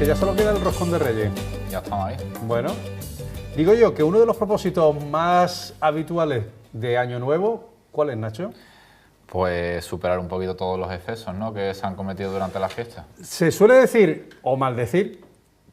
ya solo queda el roscón de Reyes. Ya estamos ahí. Bueno, digo yo que uno de los propósitos más habituales de Año Nuevo, ¿cuál es, Nacho? Pues superar un poquito todos los excesos, ¿no?, que se han cometido durante la fiesta. Se suele decir, o maldecir,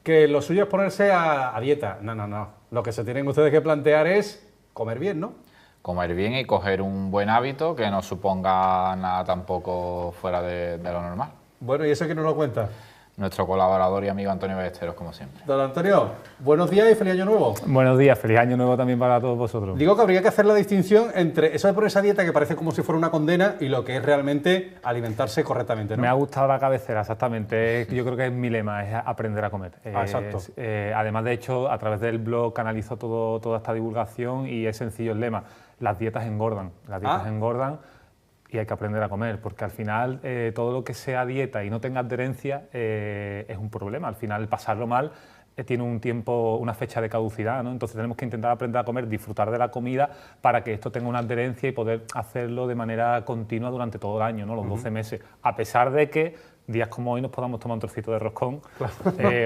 que lo suyo es ponerse a dieta. No, no, no. Lo que se tienen ustedes que plantear es comer bien, ¿no? Comer bien y coger un buen hábito que no suponga nada tampoco fuera de lo normal. Bueno, ¿y eso quién nos lo cuenta? Nuestro colaborador y amigo Antonio Ballesteros, como siempre. Don Antonio, buenos días y feliz Año Nuevo. Buenos días, feliz Año Nuevo también para todos vosotros. Digo que habría que hacer la distinción entre eso de ponerse a dieta, que parece como si fuera una condena, y lo que es realmente alimentarse correctamente, ¿no? Me ha gustado la cabecera, exactamente. Yo creo que es mi lema, es aprender a comer. Exacto. Además, de hecho, a través del blog canalizo toda esta divulgación y es sencillo el lema. Las dietas engordan, y hay que aprender a comer, porque al final todo lo que sea dieta y no tenga adherencia es un problema. Al final pasarlo mal tiene un tiempo, una fecha de caducidad, ¿no? Entonces tenemos que intentar aprender a comer, disfrutar de la comida para que esto tenga una adherencia y poder hacerlo de manera continua durante todo el año, ¿no? Los 12 meses, a pesar de que días como hoy nos podamos tomar un trocito de roscón, claro.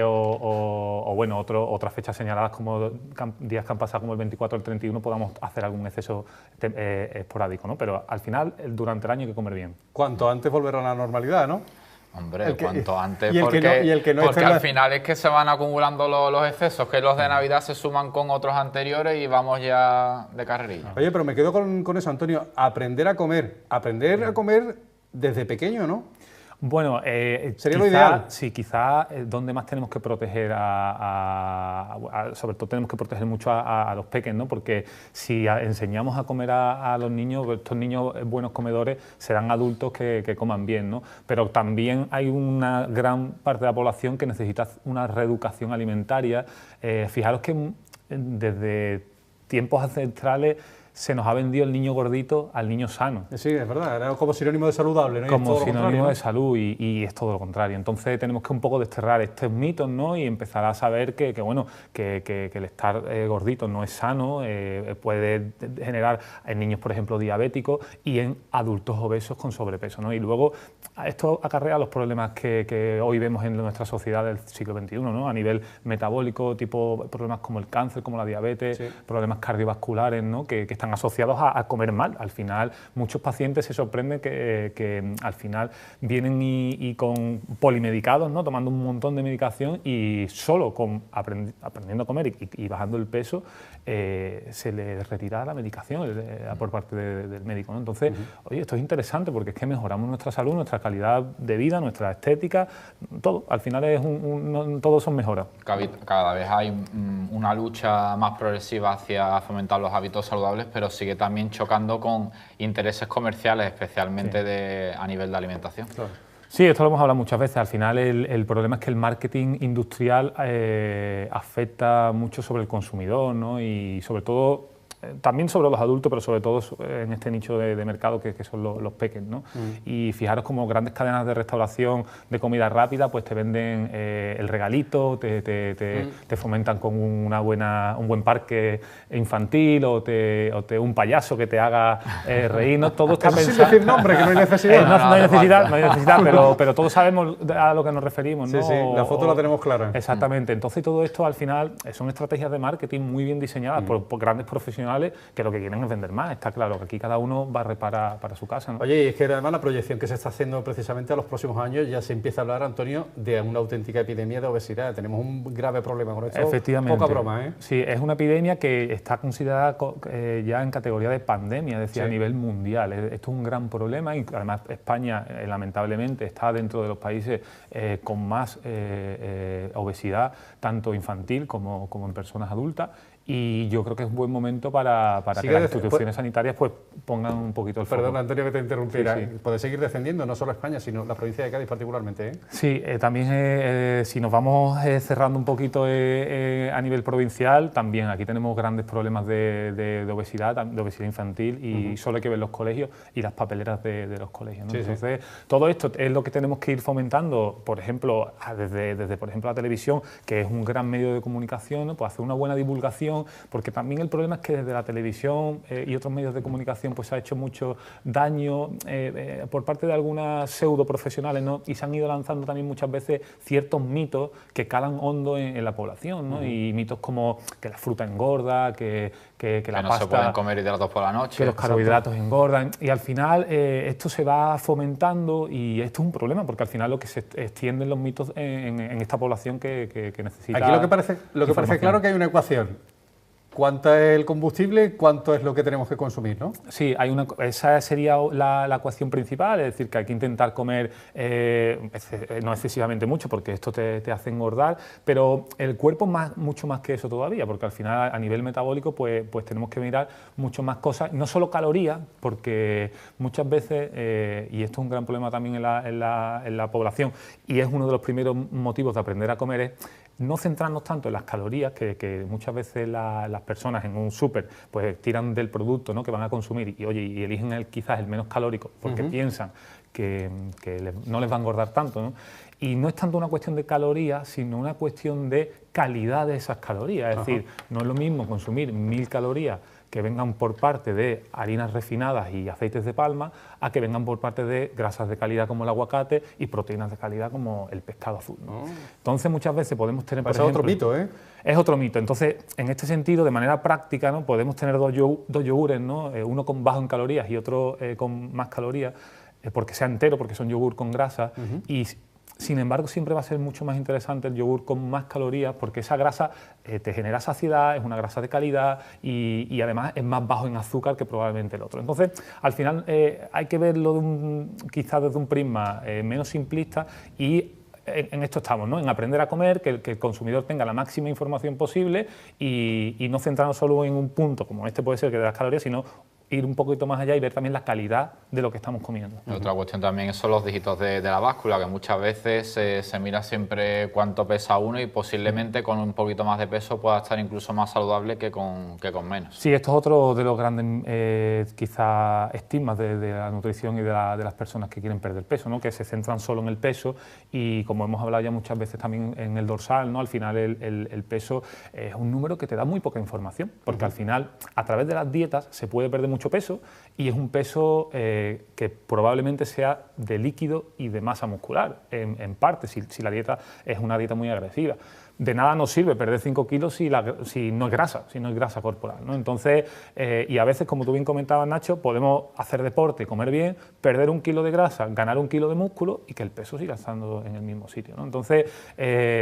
o bueno, otras fechas señaladas como días que han pasado como el 24 o el 31 podamos hacer algún exceso esporádico, ¿no? Pero al final, durante el año hay que comer bien. Cuanto antes volver a la normalidad, ¿no? Hombre, cuanto antes, porque al final es que se van acumulando los excesos, que los de Navidad se suman con otros anteriores y vamos ya de carrerilla. Oye, pero me quedo con eso, Antonio, aprender a comer desde pequeño, ¿no? Bueno, sería lo ideal. Sí, quizá donde más tenemos que proteger sobre todo tenemos que proteger mucho a los pequeños, ¿no? Porque si enseñamos a comer a los niños, estos niños buenos comedores serán adultos que coman bien, ¿no? Pero también hay una gran parte de la población que necesita una reeducación alimentaria. Fijaros que desde tiempos ancestrales se nos ha vendido el niño gordito al niño sano. Sí, es verdad, era como sinónimo de saludable, ¿no? Como sinónimo de salud y es todo lo contrario. Entonces tenemos que un poco desterrar estos mitos, ¿no? Y empezar a saber que el estar gordito no es sano, puede generar en niños, por ejemplo, diabéticos y en adultos obesos con sobrepeso, ¿no? Y luego esto acarrea los problemas que hoy vemos en nuestra sociedad del siglo XXI, ¿no? A nivel metabólico, tipo problemas como el cáncer, como la diabetes, sí. Problemas cardiovasculares, ¿no? Que están asociados a comer mal. Al final, muchos pacientes se sorprenden que al final vienen y con polimedicados, ¿no? Tomando un montón de medicación y solo aprendiendo a comer y bajando el peso, se les retira la medicación por parte del médico, ¿no? Entonces, oye, esto es interesante porque es que mejoramos nuestra salud, nuestra calidad de vida, nuestra estética, todo. Al final todos son mejoras. Cada vez hay una lucha más progresiva hacia fomentar los hábitos saludables, pero sigue también chocando con intereses comerciales, especialmente sí. A nivel de alimentación. Claro. Sí, esto lo hemos hablado muchas veces. Al final el problema es que el marketing industrial afecta mucho sobre el consumidor, ¿no? Y sobre todo también sobre los adultos, pero sobre todo en este nicho de mercado que son los pequeños, ¿no? Y fijaros como grandes cadenas de restauración de comida rápida pues te venden el regalito, te fomentan con un buen parque infantil o un payaso que te haga reír, ¿no? Todo está pensado. Sin decir nombre, que no hay necesidad. No hay necesidad, pero todos sabemos a lo que nos referimos, ¿no? Sí, la foto la tenemos clara. Exactamente. Entonces todo esto al final son estrategias de marketing muy bien diseñadas por grandes profesionales que lo que quieren es vender más. Está claro que aquí cada uno barre para su casa, ¿no? Oye, y es que además la proyección que se está haciendo precisamente a los próximos años ya se empieza a hablar, Antonio, de una auténtica epidemia de obesidad. Tenemos un grave problema con esto. Efectivamente. Poca broma, ¿eh? Sí, es una epidemia que está considerada ya en categoría de pandemia, es decir, sí. A nivel mundial. Esto es un gran problema y además España, lamentablemente, está dentro de los países con más obesidad, tanto infantil como en personas adultas. Y yo creo que es un buen momento para que las instituciones sanitarias pues pongan un poquito el foco. Perdón, Antonio, que te interrumpiera. Sí. Puede seguir descendiendo, no solo España, sino la provincia de Cádiz particularmente, ¿eh? Sí, también si nos vamos cerrando un poquito a nivel provincial, también aquí tenemos grandes problemas de obesidad infantil y solo hay que ver los colegios y las papeleras de los colegios, ¿no? Entonces, todo esto es lo que tenemos que ir fomentando, por ejemplo, desde por ejemplo, la televisión, que es un gran medio de comunicación, ¿no? Pues hacer una buena divulgación televisión, porque también el problema es que desde la televisión y otros medios de comunicación pues se ha hecho mucho daño por parte de algunas pseudo profesionales, ¿no? Y se han ido lanzando también muchas veces ciertos mitos que calan hondo en la población, ¿no? Y mitos como que la fruta engorda, que la no pasta, se pueden comer hidratos por la noche. que los carbohidratos engordan, y al final esto se va fomentando y esto es un problema porque al final lo que se extienden los mitos en esta población que necesita. Aquí lo que parece claro que hay una ecuación. ¿Cuánto es el combustible? ¿Cuánto es lo que tenemos que consumir, ¿no? Sí, esa sería la ecuación principal, es decir, que hay que intentar comer no excesivamente mucho porque esto te hace engordar, pero el cuerpo mucho más que eso todavía, porque al final a nivel metabólico pues tenemos que mirar mucho más cosas, no solo calorías, porque muchas veces, y esto es un gran problema también en la población, y es uno de los primeros motivos de aprender a comer, es no centrarnos tanto en las calorías, que muchas veces las personas en un súper pues tiran del producto, ¿no?, que van a consumir y eligen quizás el menos calórico porque piensan que no les va a engordar tanto, ¿no? Y no es tanto una cuestión de calorías, sino una cuestión de calidad de esas calorías. Es decir, no es lo mismo consumir 1000 calorías que vengan por parte de harinas refinadas y aceites de palma, a que vengan por parte de grasas de calidad como el aguacate y proteínas de calidad como el pescado azul, ¿no? Entonces muchas veces podemos tener, por ejemplo, otro mito, ¿eh? Es otro mito. Entonces, en este sentido, de manera práctica, ¿no?, podemos tener dos yogures, ¿no?, uno con bajo en calorías y otro con más calorías, porque sea entero, porque son yogur con grasa, y sin embargo siempre va a ser mucho más interesante el yogur con más calorías porque esa grasa te genera saciedad, es una grasa de calidad y además es más bajo en azúcar que probablemente el otro. Entonces, al final hay que verlo quizás desde un prisma menos simplista y en esto estamos, ¿no?, en aprender a comer, que el consumidor tenga la máxima información posible y no centrarnos solo en un punto, como este puede ser que de las calorías, sino ir un poquito más allá y ver también la calidad de lo que estamos comiendo. Otra cuestión también son los dígitos de la báscula, que muchas veces se mira siempre cuánto pesa uno y posiblemente con un poquito más de peso pueda estar incluso más saludable que con menos. Sí, esto es otro de los grandes quizás estigmas de la nutrición y de las personas que quieren perder peso, ¿no?, que se centran solo en el peso y como hemos hablado ya muchas veces también en el dorsal, ¿no?, al final el peso es un número que te da muy poca información, porque al final a través de las dietas se puede perder mucho peso y es un peso que probablemente sea de líquido y de masa muscular, en parte, si la dieta es una dieta muy agresiva. De nada nos sirve perder 5 kilos si no es grasa corporal, ¿no? Entonces, y a veces, como tú bien comentabas, Nacho, podemos hacer deporte, comer bien, perder 1 kilo de grasa, ganar 1 kilo de músculo y que el peso siga estando en el mismo sitio, ¿no? Entonces,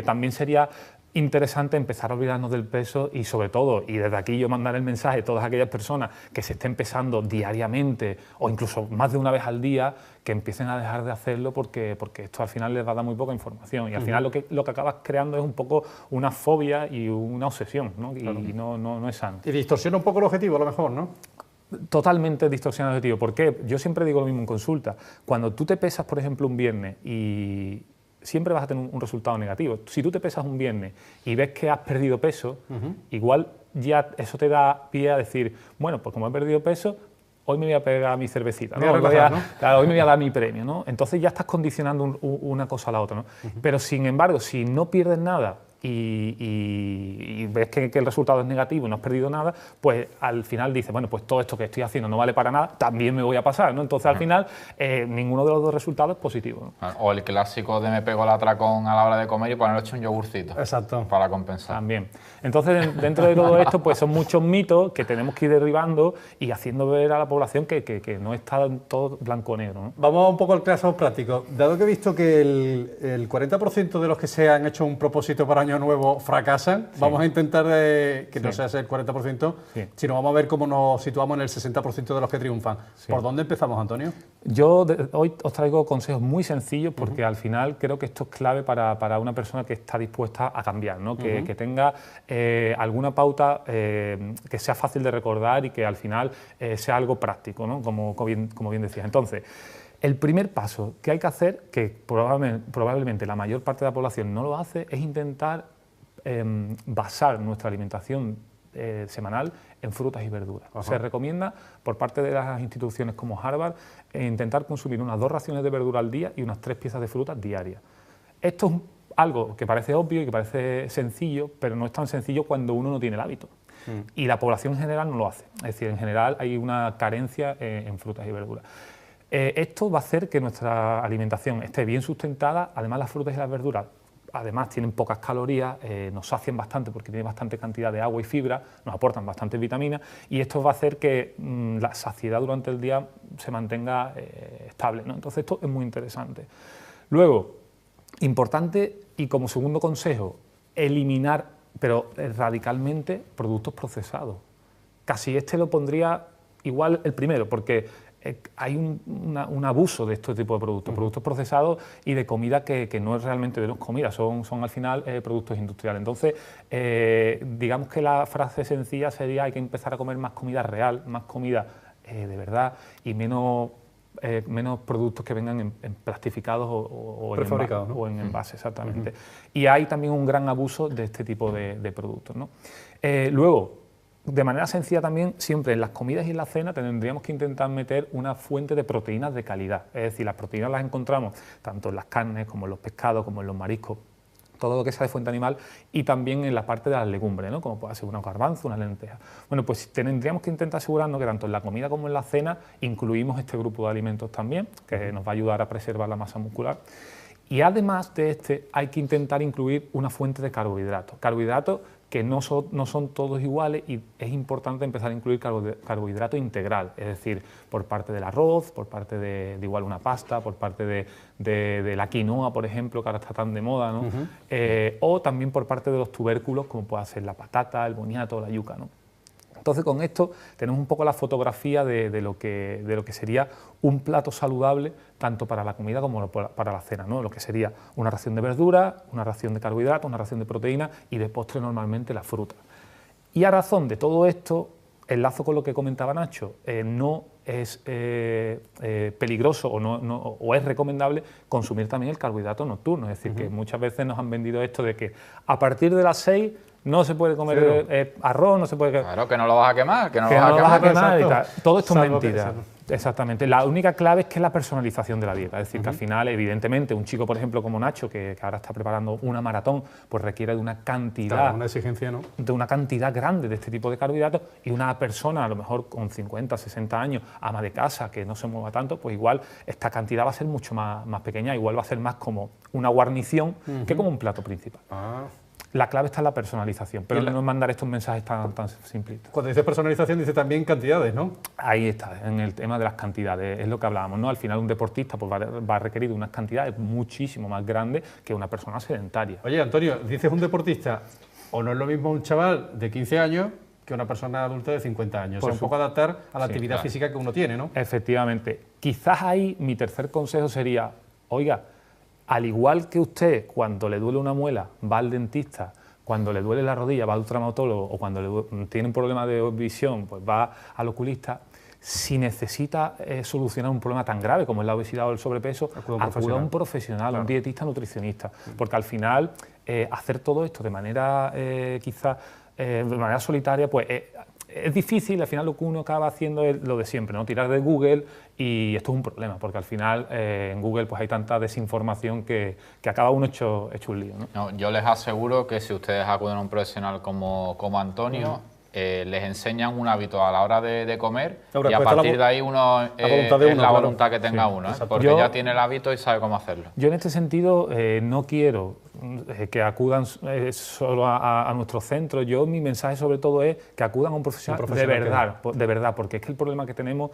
también sería interesante empezar a olvidarnos del peso y sobre todo, y desde aquí yo mandar el mensaje a todas aquellas personas que se estén pesando diariamente o incluso más de una vez al día, que empiecen a dejar de hacerlo porque esto al final les va a dar muy poca información y al final lo que acabas creando es un poco una fobia y una obsesión, ¿no? Y no es sano. Y distorsiona un poco el objetivo a lo mejor, ¿no? Totalmente distorsionado el objetivo. ¿Por qué? Yo siempre digo lo mismo en consulta. Cuando tú te pesas, por ejemplo, un viernes y siempre vas a tener un resultado negativo. Si tú te pesas un viernes y ves que has perdido peso, igual ya eso te da pie a decir, bueno, pues como he perdido peso, hoy me voy a pegar mi cervecita, ¿no? Claro, hoy me voy a dar mi premio, ¿no? Entonces ya estás condicionando una cosa a la otra, ¿no? Pero sin embargo, si no pierdes nada y ves que el resultado es negativo y no has perdido nada, pues al final dices, bueno, pues todo esto que estoy haciendo no vale para nada, también me voy a pasar, ¿no? Entonces al final ninguno de los dos resultados es positivo, ¿no? O el clásico de me pego el atracón a la hora de comer y ponerle un yogurcito. Exacto. Para compensar. También. Entonces dentro de todo esto pues son muchos mitos que tenemos que ir derribando y haciendo ver a la población que no está todo blanco o negro, ¿no? Vamos un poco al caso práctico. Dado que he visto que el 40% de los que se han hecho un propósito para Año Nuevo fracasan, vamos a intentar que no sea ese el 40%, sino vamos a ver cómo nos situamos en el 60% de los que triunfan. ¿Por dónde empezamos, Antonio? Yo hoy os traigo consejos muy sencillos porque al final creo que esto es clave para una persona que está dispuesta a cambiar, ¿no? Que tenga alguna pauta que sea fácil de recordar y que al final sea algo práctico, ¿no? Como bien decías. Entonces, el primer paso que hay que hacer, que probablemente la mayor parte de la población no lo hace, es intentar basar nuestra alimentación semanal en frutas y verduras. Se recomienda por parte de las instituciones como Harvard intentar consumir unas 2 raciones de verdura al día y unas 3 piezas de frutas diarias. Esto es algo que parece obvio y que parece sencillo, pero no es tan sencillo cuando uno no tiene el hábito. y la población en general no lo hace. Es decir, en general hay una carencia en frutas y verduras. Esto va a hacer que nuestra alimentación esté bien sustentada. Además, las frutas y las verduras además tienen pocas calorías, nos sacian bastante porque tienen bastante cantidad de agua y fibra, nos aportan bastantes vitaminas, y esto va a hacer que la saciedad durante el día se mantenga estable, ¿no? Entonces esto es muy interesante. Luego, importante y como segundo consejo, eliminar, pero radicalmente, productos procesados. Casi lo pondría igual el primero, porque hay un abuso de este tipo de productos, productos procesados y de comida que no es realmente de comida, son al final productos industriales. Entonces, digamos que la frase sencilla sería: hay que empezar a comer más comida real, más comida de verdad y menos productos que vengan en plastificados o prefabricados, ¿no? O en envases, exactamente. Y hay también un gran abuso de este tipo de productos, ¿no? Luego, de manera sencilla también, siempre en las comidas y en la cena tendríamos que intentar meter una fuente de proteínas de calidad. Es decir, las proteínas las encontramos tanto en las carnes como en los pescados, como en los mariscos, todo lo que sea de fuente animal, y también en la parte de las legumbres, ¿no? Como puede ser unos garbanzos, unas lentejas. Bueno, pues tendríamos que intentar asegurarnos que tanto en la comida como en la cena incluimos este grupo de alimentos también, que nos va a ayudar a preservar la masa muscular. Y además de hay que intentar incluir una fuente de carbohidratos. Carbohidratos que no son todos iguales, y es importante empezar a incluir carbohidrato integral, es decir, por parte del arroz, por parte de igual una pasta, por parte de la quinoa, por ejemplo, que ahora está tan de moda, ¿no? O también por parte de los tubérculos, como puede ser la patata, el boniato o la yuca, ¿no? Entonces, con esto tenemos un poco la fotografía de lo que sería un plato saludable, tanto para la comida como para la cena, ¿no? Lo que sería una ración de verdura, una ración de carbohidratos, una ración de proteína y de postre normalmente la fruta. Y a razón de todo esto, enlazo con lo que comentaba Nacho, no es peligroso o es recomendable consumir también el carbohidrato nocturno. Es decir, que muchas veces nos han vendido esto de que a partir de las 6 no se puede comer arroz, no se puede... Claro, que no lo vas a quemar, que no lo vas a quemar y tal. Todo esto es mentira. Exactamente. La única clave es que es la personalización de la dieta. Es decir, que al final, evidentemente, un chico, por ejemplo, como Nacho, que ahora está preparando una maratón, pues requiere de una cantidad... Claro, una exigencia, ¿no? De una cantidad grande de este tipo de carbohidratos, y una persona, a lo mejor con 50, 60 años, ama de casa, que no se mueva tanto, pues igual esta cantidad va a ser mucho más pequeña, igual va a ser más como una guarnición que como un plato principal. La clave está en la personalización, pero no es mandar estos mensajes tan simplistas. Cuando dice personalización, dice también cantidades, ¿no? Ahí está, en el tema de las cantidades, es lo que hablábamos, ¿no? Al final un deportista pues, va a requerir unas cantidades muchísimo más grandes que una persona sedentaria. Oye, Antonio, dices un deportista, o no es lo mismo un chaval de 15 años que una persona adulta de 50 años. O sea, un poco adaptar a la actividad física que uno tiene, ¿no? Efectivamente. Quizás ahí mi tercer consejo sería, oiga, al igual que usted, cuando le duele una muela, va al dentista, cuando le duele la rodilla, va al traumatólogo, o cuando tiene un problema de visión, pues va al oculista, si necesita solucionar un problema tan grave como es la obesidad o el sobrepeso, acuda a un profesional, claro, un dietista nutricionista, porque al final hacer todo esto de manera quizás de manera solitaria, pues es difícil. Al final lo que uno acaba haciendo es lo de siempre, ¿no? Tirar de Google, y esto es un problema, porque al final en Google pues hay tanta desinformación que acaba uno hecho un lío, ¿no? No, yo les aseguro que si ustedes acuden a un profesional como Antonio, les enseñan un hábito a la hora de comer, y a partir de ahí uno es la voluntad que tenga uno, porque ya tiene el hábito y sabe cómo hacerlo. Yo en este sentido no quiero que acudan solo a nuestro centro. Mi mensaje sobre todo es que acudan a un profesional de verdad, porque es que el problema que tenemos,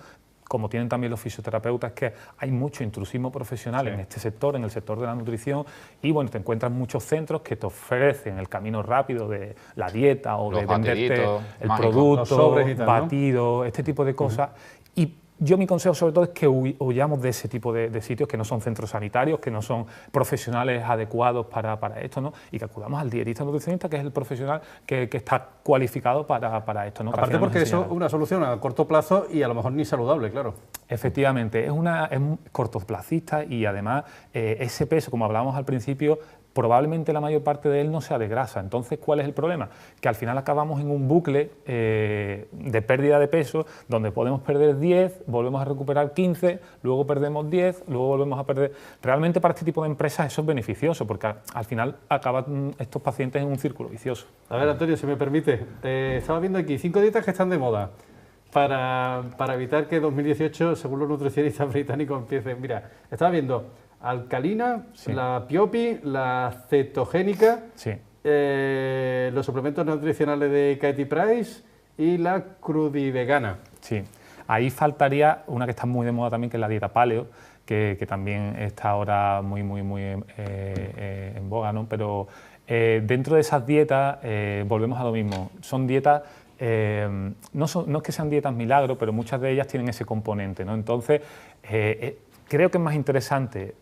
como tienen también los fisioterapeutas, es que hay mucho intrusismo profesional en este sector, en el sector de la nutrición, y bueno, te encuentras muchos centros que te ofrecen el camino rápido de la dieta o de venderte el producto, batido, este tipo de cosas. Y yo mi consejo sobre todo es que huyamos de ese tipo de sitios que no son centros sanitarios, que no son profesionales adecuados para esto, ¿no? Y que acudamos al dietista nutricionista, que es el profesional que está cualificado para esto, ¿no? Aparte porque eso es una solución a corto plazo y a lo mejor ni saludable, claro. Efectivamente, es cortoplacista, y además ese peso, como hablábamos al principio, probablemente la mayor parte de él no sea de grasa. Entonces, ¿cuál es el problema? Que al final acabamos en un bucle de pérdida de peso, donde podemos perder 10, volvemos a recuperar 15, luego perdemos 10, luego volvemos a perder... Realmente para este tipo de empresas eso es beneficioso, porque al final acaban estos pacientes en un círculo vicioso. A ver, Antonio, si me permite, estaba viendo aquí 5 dietas que están de moda para evitar que 2018, según los nutricionistas británicos, empiecen... Mira, estaba viendo alcalina, sí, la Piopi, la cetogénica, sí, los suplementos nutricionales de Katie Price y la crudivegana. Sí, ahí faltaría una que está muy de moda también, que es la dieta paleo, que también está ahora muy en boga, ¿no? Pero dentro de esas dietas volvemos a lo mismo, son dietas... no es que sean dietas milagro, pero muchas de ellas tienen ese componente, ¿no? Entonces, creo que es más interesante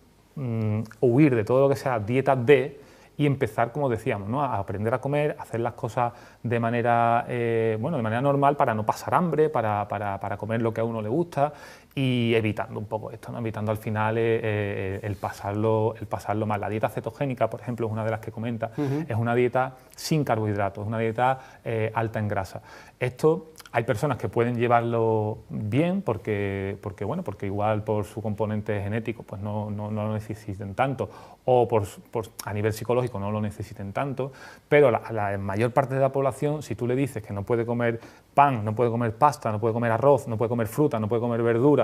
huir de todo lo que sea dieta D y empezar, como decíamos, ¿no? A aprender a comer, a hacer las cosas de manera, de manera normal, para no pasar hambre, para comer lo que a uno le gusta, y evitando un poco esto, ¿no? Evitando al final el pasarlo mal. La dieta cetogénica, por ejemplo, es una de las que comenta, es una dieta sin carbohidratos, es una dieta alta en grasa. Esto hay personas que pueden llevarlo bien porque igual por su componente genético pues no lo necesiten tanto, o a nivel psicológico no lo necesiten tanto, pero la mayor parte de la población, si tú le dices que no puede comer pan, no puede comer pasta, no puede comer arroz, no puede comer fruta, no puede comer verdura,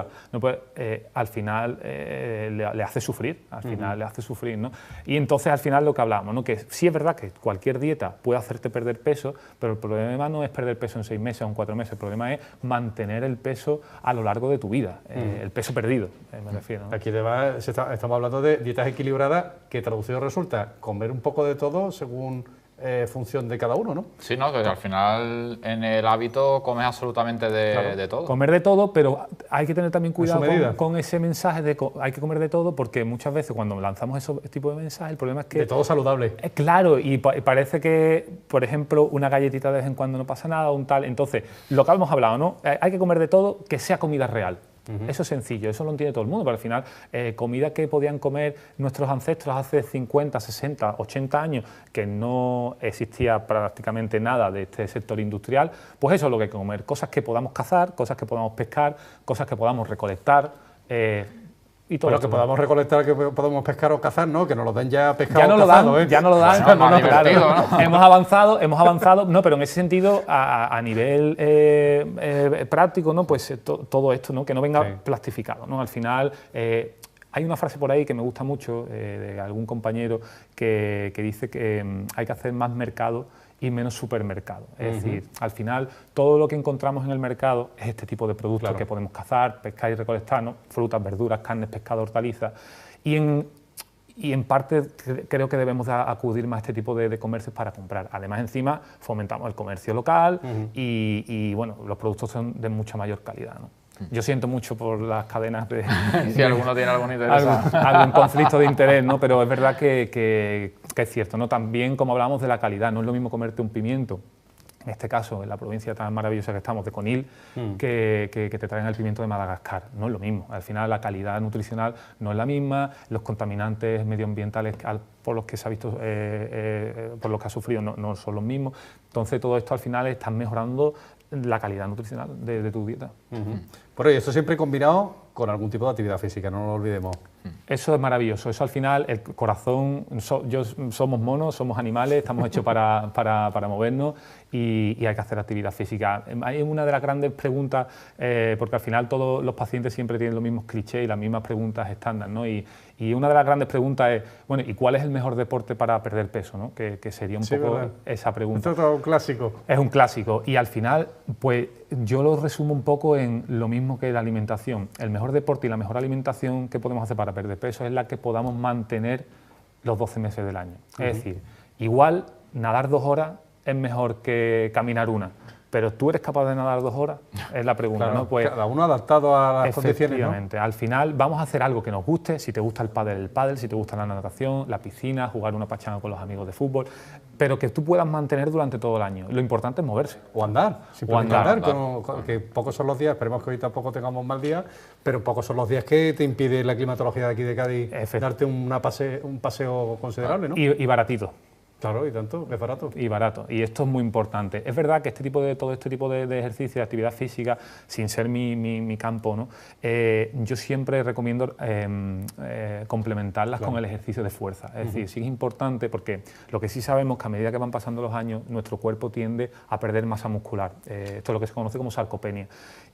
al final le hace sufrir, le hace sufrir, ¿no? Y entonces al final lo que hablamos, ¿no? Que sí es verdad que cualquier dieta puede hacerte perder peso, pero el problema no es perder peso en 6 meses o en 4 meses, el problema es mantener el peso a lo largo de tu vida, el peso perdido, me refiero, ¿no? Aquí además estamos hablando de dietas equilibradas, que traducido resulta comer un poco de todo según función de cada uno, ¿no? Sí, no, que al final en el hábito comes absolutamente de todo. Comer de todo, pero hay que tener también cuidado con ese mensaje de hay que comer de todo, porque muchas veces cuando lanzamos ese tipo de mensajes, el problema es que... De todo saludable. Claro, y parece que, por ejemplo, una galletita de vez en cuando no pasa nada, un tal... Entonces, lo que hemos hablado, ¿no? Hay que comer de todo, que sea comida real. Eso es sencillo, eso lo entiende todo el mundo, pero al final comida que podían comer nuestros ancestros hace 50, 60, 80 años, que no existía prácticamente nada de este sector industrial, pues eso es lo que hay que comer, cosas que podamos cazar, cosas que podamos pescar, cosas que podamos recolectar. Y todo lo que podamos recolectar, que podamos pescar o cazar, ¿no? Que nos lo den ya pescado ya no o cazado, lo dan, ya no lo dan. Bueno, claro. ¿No? Hemos avanzado, no, pero en ese sentido, a nivel práctico, ¿no? Pues todo esto, ¿no? Que no venga plastificado, ¿no? Al final, hay una frase por ahí que me gusta mucho, de algún compañero, que dice que hay que hacer más mercado y menos supermercado. Es decir, al final, todo lo que encontramos en el mercado es este tipo de productos que podemos cazar, pescar y recolectar, ¿no? Frutas, verduras, carnes, pescado, hortalizas. Y en parte creo que debemos acudir más a este tipo de comercios para comprar. Además, encima, fomentamos el comercio local y bueno, los productos son de mucha mayor calidad, ¿no? Yo siento mucho por las cadenas de... Si alguno tiene algún interés. Algún conflicto de interés, ¿no? Pero es verdad que es cierto, ¿no? También, como hablábamos de la calidad, no es lo mismo comerte un pimiento, en este caso, en la provincia tan maravillosa que estamos, de Conil, que te traen el pimiento de Madagascar. No es lo mismo. Al final, la calidad nutricional no es la misma, los contaminantes medioambientales por los que se ha visto, por los que ha sufrido, no son los mismos. Entonces, todo esto al final está mejorando la calidad nutricional de tu dieta. Por ello, esto siempre combinado con algún tipo de actividad física, no lo olvidemos. Eso es maravilloso, eso al final, el corazón, somos monos, somos animales, estamos hechos para movernos y hay que hacer actividad física. Hay una de las grandes preguntas, porque al final todos los pacientes siempre tienen los mismos clichés y las mismas preguntas estándar, ¿no? Y una de las grandes preguntas es, bueno, ¿y cuál es el mejor deporte para perder peso, ¿no? Que sería un poco ¿verdad? Esa pregunta. Esto es un clásico. Es un clásico y al final, pues yo lo resumo un poco en lo mismo que la alimentación. El mejor deporte y la mejor alimentación que podemos hacer para perder peso es la que podamos mantener los 12 meses del año. Es decir, igual nadar 2 horas es mejor que caminar 1, pero ¿tú eres capaz de nadar 2 horas? Es la pregunta, claro, ¿no? Pues, cada uno adaptado a las condiciones, ¿no? Al final vamos a hacer algo que nos guste, si te gusta el pádel, si te gusta la natación, la piscina, jugar una pachanga con los amigos de fútbol, pero que tú puedas mantener durante todo el año. Lo importante es moverse. O andar, simplemente andar. Que pocos son los días, esperemos que hoy tampoco tengamos mal día, pero pocos son los días que te impide la climatología de aquí de Cádiz darte un paseo considerable, ¿no? Y baratito. Claro, y tanto, es barato. Y barato, y esto es muy importante. Es verdad que todo este tipo de ejercicio, de actividad física, sin ser mi campo, ¿no? Yo siempre recomiendo complementarlas con el ejercicio de fuerza. Es decir, sí es importante porque lo que sí sabemos es que a medida que van pasando los años, nuestro cuerpo tiende a perder masa muscular. Esto es lo que se conoce como sarcopenia.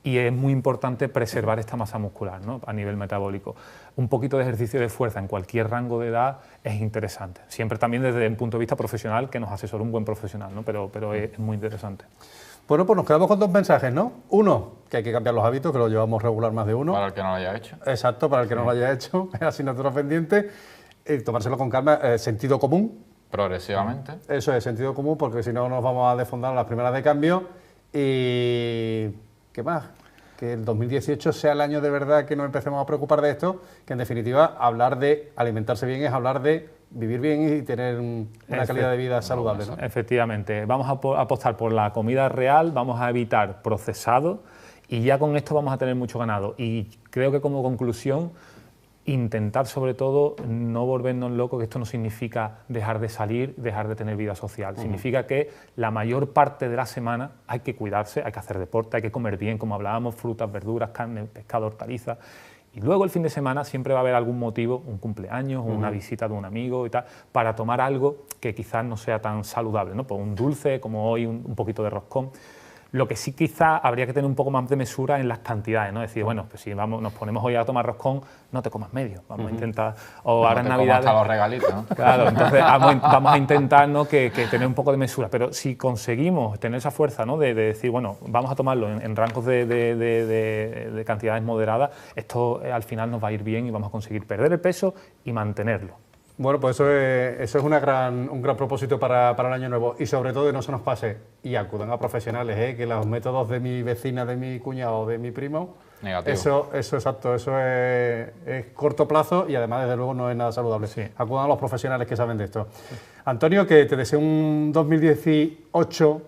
Y es muy importante preservar esta masa muscular, ¿no? A nivel metabólico. Un poquito de ejercicio de fuerza en cualquier rango de edad es interesante. Siempre también desde un punto de vista profesional, que nos asesore un buen profesional, ¿no? Pero es muy interesante. Bueno, pues nos quedamos con 2 mensajes, ¿no? Uno, que hay que cambiar los hábitos, que lo llevamos regular más de uno. Para el que no lo haya hecho. Exacto, para el que no lo haya hecho, es asignatura pendiente. Tomárselo con calma, sentido común. Progresivamente. Eso es, sentido común, porque si no nos vamos a desfondar a las primeras de cambio. Y ¿qué más? Que el 2018 sea el año de verdad que nos empecemos a preocupar de esto, que en definitiva hablar de alimentarse bien es hablar de vivir bien y tener una calidad de vida saludable, ¿no? Efectivamente, vamos a apostar por la comida real, vamos a evitar procesados y ya con esto vamos a tener mucho ganado. Y creo que como conclusión, intentar sobre todo no volvernos locos, que esto no significa dejar de salir, dejar de tener vida social. Significa que la mayor parte de la semana hay que cuidarse, hay que hacer deporte, hay que comer bien, como hablábamos, frutas, verduras, carne, pescado, hortalizas. Y luego el fin de semana siempre va a haber algún motivo, un cumpleaños, una visita de un amigo y tal, para tomar algo que quizás no sea tan saludable, ¿no? Pues un dulce, como hoy un poquito de roscón. Lo que sí quizá habría que tener un poco más de mesura en las cantidades, ¿no? Es decir, bueno, pues si nos ponemos hoy a tomar roscón, no te comas medio, vamos a intentar... O ahora en Navidad... hasta los regalitos, ¿no? Claro, entonces vamos a intentar, ¿no? que tener un poco de mesura, pero si conseguimos tener esa fuerza, ¿no? de decir, bueno, vamos a tomarlo en rangos de cantidades moderadas, esto al final nos va a ir bien y vamos a conseguir perder el peso y mantenerlo. Bueno, pues eso es un gran propósito para el año nuevo y sobre todo que no se nos pase y acudan a profesionales, que los métodos de mi vecina, de mi cuñado, de mi primo, negativo. Eso exacto, eso es corto plazo y además desde luego no es nada saludable. Sí. Acudan a los profesionales que saben de esto. Sí. Antonio, que te deseo un 2018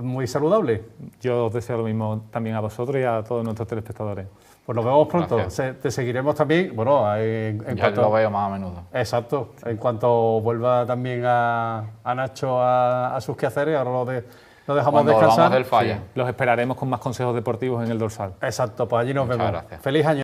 muy saludable. Yo os deseo lo mismo también a vosotros y a todos nuestros telespectadores. Pues nos vemos pronto. Te seguiremos también. Bueno, en cuanto lo veo más a menudo. Exacto. En cuanto vuelva también a Nacho a sus quehaceres, ahora lo dejamos descansar. Del falla. Sí. Los esperaremos con más consejos deportivos en el dorsal. Exacto, pues allí nos vemos. Gracias. Feliz año.